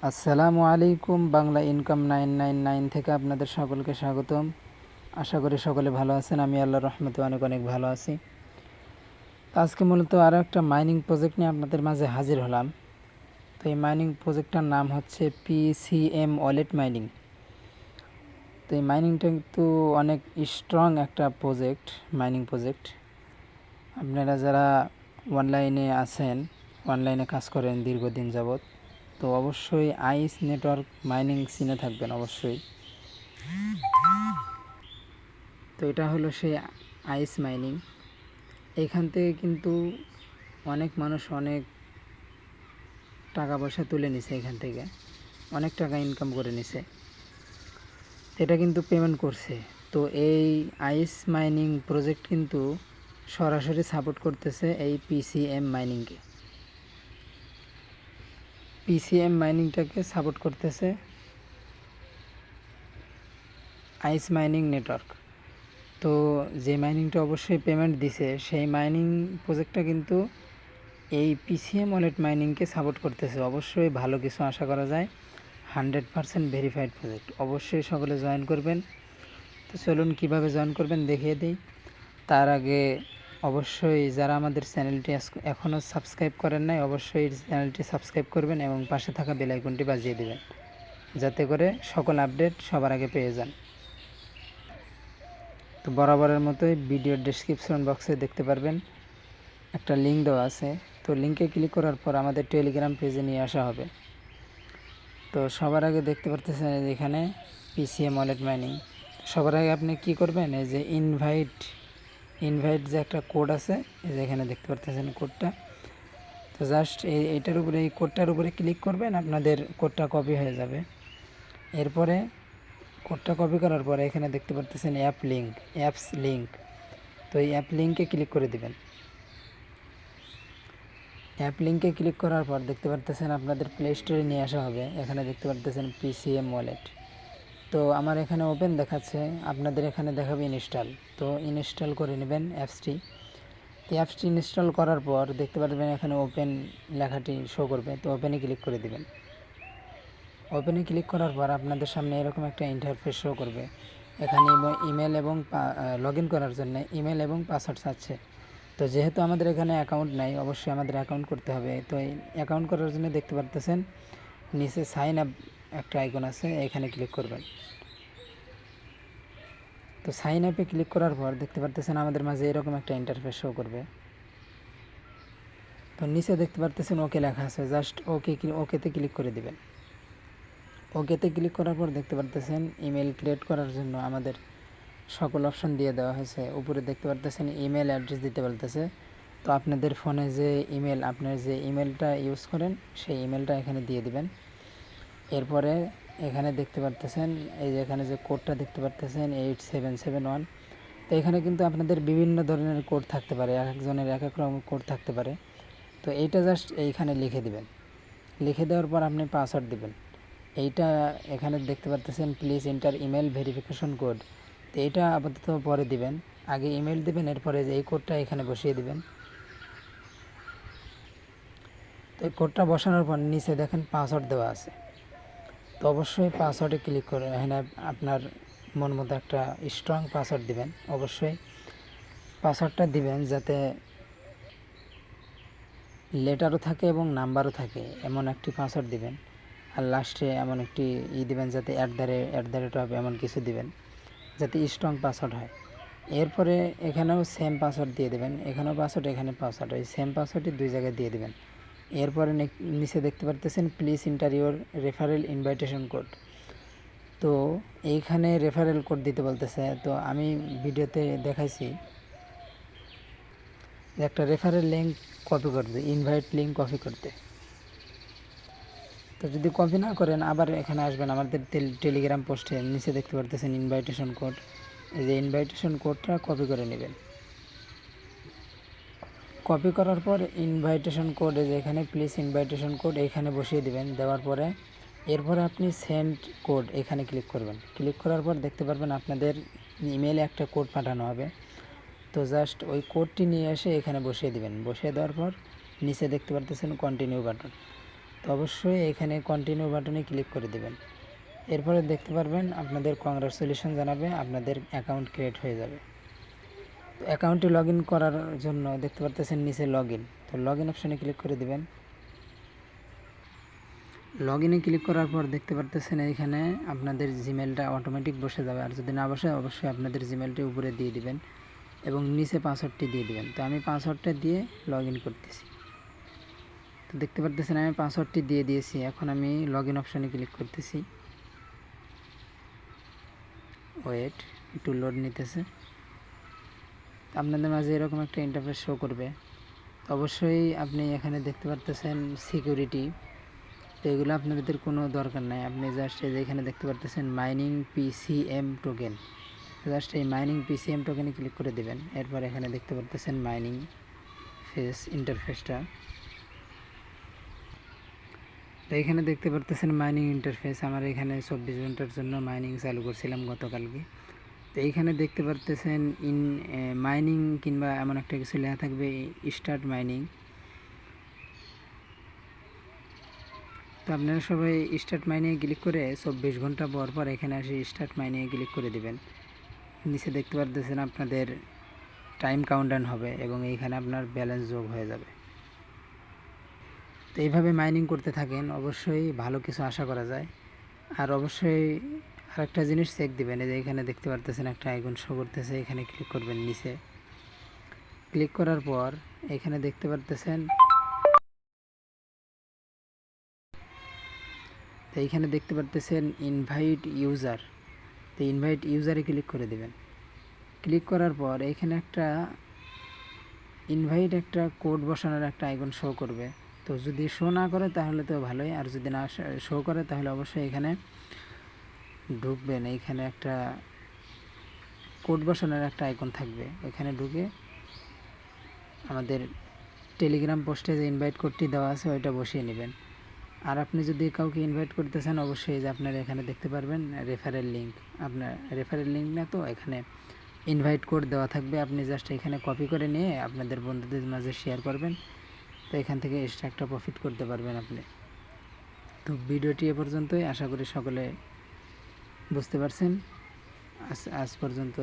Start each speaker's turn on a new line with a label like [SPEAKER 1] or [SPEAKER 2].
[SPEAKER 1] আসসালামু আলাইকুম। বাংলা ইনকাম 999 থেকে আপনাদের সকলকে স্বাগতম। আশা করি সকলে ভালো আছেন। আমি আল্লাহর রহমতে অনেক অনেক ভালো আছি। আজকে মূলত আরও একটা মাইনিং প্রজেক্ট নিয়ে আপনাদের মাঝে হাজির হলাম। তো এই মাইনিং প্রজেক্টটার নাম হচ্ছে PCM ওয়ালেট মাইনিং। তো এই মাইনিংটা কিন্তু অনেক স্ট্রং একটা প্রজেক্ট, মাইনিং প্রজেক্ট। আপনারা যারা অনলাইনে আছেন, অনলাইনে কাজ করেন দীর্ঘদিন যাবৎ, তো অবশ্যই আইস নেটওয়ার্ক মাইনিং চিনে থাকবেন অবশ্যই। তো এটা হলো সেই আইস মাইনিং। এখান থেকে কিন্তু অনেক মানুষ অনেক টাকা পয়সা তুলে নিছে, এখান থেকে অনেক টাকা ইনকাম করে নিছে। এটা কিন্তু পেমেন্ট করছে। তো এই আইস মাইনিং প্রজেক্ট কিন্তু সরাসরি সাপোর্ট করতেছে এই PCM মাইনিংকে। PCM মাইনিংটাকে সাপোর্ট করতেছে আইস মাইনিং নেটওয়ার্ক। তো যে মাইনিংটা অবশ্যই পেমেন্ট দিছে, সেই মাইনিং প্রজেক্টটা কিন্তু এই PCM ওয়ালেট মাইনিংকে সাপোর্ট করতেছে। অবশ্যই ভালো কিছু আশা করা যায়। 100% ভেরিফাইড প্রজেক্ট। অবশ্যই সকলে জয়েন করবেন। তো চলুন কীভাবে জয়েন করবেন দেখিয়ে দিই। তার আগে অবশ্যই যারা আমাদের চ্যানেলটি এখনও সাবস্ক্রাইব করেন নাই, অবশ্যই চ্যানেলটি সাবস্ক্রাইব করবেন এবং পাশে থাকা বেল আইকনটি বাজিয়ে দেবেন, যাতে করে সকল আপডেট সবার আগে পেয়ে যান। তো বরাবরের মতোই ভিডিওর ডেসক্রিপশন বক্সে দেখতে পারবেন একটা লিঙ্ক দেওয়া আছে। তো লিঙ্কে ক্লিক করার পর আমাদের টেলিগ্রাম পেজে নিয়ে আসা হবে। তো সবার আগে দেখতে পারতেছেন এখানে PCM ওয়ালেট মাইনিং। সবার আগে আপনি কি করবেন, এই যে ইনভাইট যে একটা কোড আছে, এই যে এখানে দেখতে পারতেছেন কোডটা। তো জাস্ট এইটার উপরে, এই কোডটার উপরে ক্লিক করবেন, আপনাদের কোডটা কপি হয়ে যাবে। এরপরে কোডটা কপি করার পরে এখানে দেখতে পারতেছেন অ্যাপস লিঙ্ক। তো এই অ্যাপ লিঙ্কে ক্লিক করে দিবেন। অ্যাপ লিঙ্কে ক্লিক করার পর দেখতে পারতেছেন আপনাদের প্লে স্টোরে নিয়ে আসা হবে। এখানে দেখতে পারতেছেন PCM ওয়ালেট। তো আমার এখানে ওপেন দেখাচ্ছে, আপনাদের এখানে দেখাবে ইনস্টল। তো ইনস্টল করে নেবেন অ্যাপসটি। তো অ্যাপসটি ইনস্টল করার পর দেখতে পারবেন এখানে ওপেন লেখাটি শো করবে। তো ওপেনে ক্লিক করে দিবেন। ওপেনে ক্লিক করার পর আপনাদের সামনে এরকম একটা ইন্টারফেস শো করবে। এখানে ইমেল এবং লগ ইন করার জন্য ইমেল এবং পাসওয়ার্ড চাচ্ছে। তো যেহেতু আমাদের এখানে অ্যাকাউন্ট নাই, অবশ্যই আমাদের অ্যাকাউন্ট করতে হবে। তো এই অ্যাকাউন্ট করার জন্য দেখতে পারতেছেন নিচে সাইন আপ একটা আইকন আছে, এখানে ক্লিক করবেন। তো সাইন আপে ক্লিক করার পর দেখতে পারতেছেন আমাদের মাঝে এরকম একটা ইন্টারফেস শো করবে। তো নিচে দেখতে পারতেছেন ওকে লেখা আছে, জাস্ট ওকেতে ক্লিক করে দিবেন। ওকেতে ক্লিক করার পর দেখতে পারতেছেন ইমেল ক্রিয়েট করার জন্য আমাদের সকল অপশন দিয়ে দেওয়া হয়েছে। উপরে দেখতে পারতেছেন ইমেল অ্যাড্রেস দিতে বলতেছে। তো আপনাদের ফোনে যে ইমেল, আপনার যে ইমেলটা ইউজ করেন সেই ইমেলটা এখানে দিয়ে দিবেন। এরপরে এখানে দেখতে পারতেছেন এই যে এখানে যে কোডটা দেখতে পারতেছেন 8771। তো এখানে কিন্তু আপনাদের বিভিন্ন ধরনের কোড থাকতে পারে, এক একজনের এক এক রকম কোড থাকতে পারে। তো এইটা জাস্ট এইখানে লিখে দিবেন। লিখে দেওয়ার পর আপনি পাসওয়ার্ড দিবেন। এইটা এখানে দেখতে পারতেছেন please enter email verification code. তো এইটা আপাতত পরে দিবেন, আগে ইমেল দিবেন, এরপরে যে এই কোডটা এখানে বসিয়ে দিবেন। তো এই কোডটা বসানোর পর নিচে দেখেন পাসওয়ার্ড দেওয়া আছে। তো অবশ্যই পাসওয়ার্ডে ক্লিক করে এখানে আপনার মন মতো একটা স্ট্রং পাসওয়ার্ড দিবেন। অবশ্যই পাসওয়ার্ডটা দিবেন যাতে লেটারও থাকে এবং নাম্বারও থাকে, এমন একটি পাসওয়ার্ড দিবেন। আর লাস্টে এমন একটি দিবেন যাতে অ্যাট দ্য রেট হবে এমন কিছু দিবেন, যাতে স্ট্রং পাসওয়ার্ড হয়। এরপরে এখানেও সেম পাসওয়ার্ড দিয়ে দেবেন, এখানেও পাসওয়ার্ড, এখানে পাসওয়ার্ড, ওই সেম পাসওয়ার্ডই দুই জায়গায় দিয়ে দেবেন। এরপরে নিচে দেখতে পারতেছেন please enter your referral invitation code. তো এইখানে রেফারেল কোড দিতে বলতেছে। তো আমি ভিডিওতে দেখাইছি যে একটা রেফারেল লিঙ্ক কপি করতে, ইনভাইট লিঙ্ক কপি করতে। তো যদি কপি না করেন আবার এখানে আসবেন আমাদের টেলিগ্রাম পোস্টে, নিচে দেখতে পারতেছেন ইনভাইটেশন কোড। এই যে ইনভাইটেশন কোডটা কপি করে নেবেন। কপি করার পর ইনভাইটেশন কোড, এই যে এখানে প্লিজ ইনভাইটেশন কোড এখানে বসিয়ে দিবেন। দেওয়ার পরে এরপরে আপনি সেন্ড কোড এখানে ক্লিক করবেন। ক্লিক করার পর দেখতে পারবেন আপনাদের ইমেলে একটা কোড পাঠানো হবে। তো জাস্ট ওই কোডটি নিয়ে এসে এখানে বসিয়ে দিবেন। বসিয়ে দেওয়ার পর নিচে দেখতে পারতেছেন কন্টিনিউ বাটন। তো অবশ্যই এখানে কন্টিনিউ বাটনে ক্লিক করে দেবেন। এরপরে দেখতে পারবেন আপনাদের কংগ্রাচুলেশন জানাবে, আপনাদের অ্যাকাউন্ট ক্রিয়েট হয়ে যাবে। তো অ্যাকাউন্টে লগ ইন করার জন্য দেখতে পারতেছেন নিচে লগ ইন, তো লগ ইন অপশানে ক্লিক করে দেবেন। লগ ইনে ক্লিক করার পর দেখতে পারতেছেন এইখানে আপনাদের জিমেলটা অটোমেটিক বসে যাবে, আর যদি না বসে অবশ্যই আপনাদের জিমেলটি উপরে দিয়ে দিবেন এবং নিচে পাসওয়ার্ডটি দিয়ে দিবেন। তো আমি পাসওয়ার্ডটা দিয়ে লগ ইন করতেছি। তো দেখতে পারতেছেন আমি পাসওয়ার্ডটি দিয়ে দিয়েছি। এখন আমি লগ ইন অপশানে ক্লিক করতেছি। ওয়েট, একটু লোড নিতেছে। আপনাদের মাঝে এরকম একটা ইন্টারফেস শো করবে। তো অবশ্যই আপনি এখানে দেখতে পারতেছেন সিকিউরিটি, তো এগুলো আপনাদের কোনো দরকার নাই। আপনি জাস্ট এই যে এখানে দেখতে পারতেছেন মাইনিং পিসিএম টোকেন, জাস্ট এই মাইনিং পিসিএম টোকেনে ক্লিক করে দেবেন। এরপর এখানে দেখতে পারতেছেন মাইনিং ফেস ইন্টারফেসটা, তো এখানে দেখতে পারতেছেন মাইনিং ইন্টারফেস। আমার এখানে 24 ঘন্টার জন্য মাইনিং চালু করছিলাম গতকালকে। তো এইখানে দেখতে পারতেছেন মাইনিং কিংবা এমন একটা কিছু লেখা থাকবে স্টার্ট মাইনিং। তো আপনারা সবাই স্টার্ট মাইনিংয়ে ক্লিক করে 24 ঘন্টা পর পর এখানে আসে স্টার্ট মাইনিংয়ে ক্লিক করে দিবেন। নিচে দেখতে পারতেছেন আপনাদের টাইম কাউন্টডাউন হবে এবং এইখানে আপনার ব্যালেন্স যোগ হয়ে যাবে। তো এইভাবে মাইনিং করতে থাকেন, অবশ্যই ভালো কিছু আশা করা যায়। আর অবশ্যই আরেকটা জিনিস চেক দিবেন, এই যে এখানে দেখতে পারতেছেন একটা আইকন শো করতেছে, এখানে ক্লিক করবেন। নিচে ক্লিক করার পর এখানে দেখতে পারতেছেন, তো এইখানে দেখতে পারতেছেন ইনভাইট ইউজার, তো ইনভাইট ইউজারে ক্লিক করে দেবেন। ক্লিক করার পর এইখানে একটা ইনভাইট একটা কোড বসানোর একটা আইকন শো করবে। তো যদি শো না করে তাহলে তো ভালোই, আর যদি না শো করে তাহলে অবশ্যই এখানে ঢুকবেন। এইখানে একটা কোড বসানোর একটা আইকন থাকবে, এখানে ঢুকে আমাদের টেলিগ্রাম পোস্টে যে ইনভাইট কোডটি দেওয়া আছে ওইটা বসিয়ে নেবেন। আর আপনি যদি কাউকে ইনভাইট করতে চান অবশ্যই যে আপনারা এখানে দেখতে পারবেন রেফারেল লিঙ্ক, আপনার রেফারেল লিঙ্ক না তো এখানে ইনভাইট কোড দেওয়া থাকবে। আপনি জাস্ট এখানে কপি করে নিয়ে আপনাদের বন্ধুদের মাঝে শেয়ার করবেন, তো এখান থেকে এক্সট্রা একটা প্রফিট করতে পারবেন আপনি। তো ভিডিওটি এ পর্যন্তই, আশা করি সকলে বুঝতে পারছেন। আজ পর্যন্ত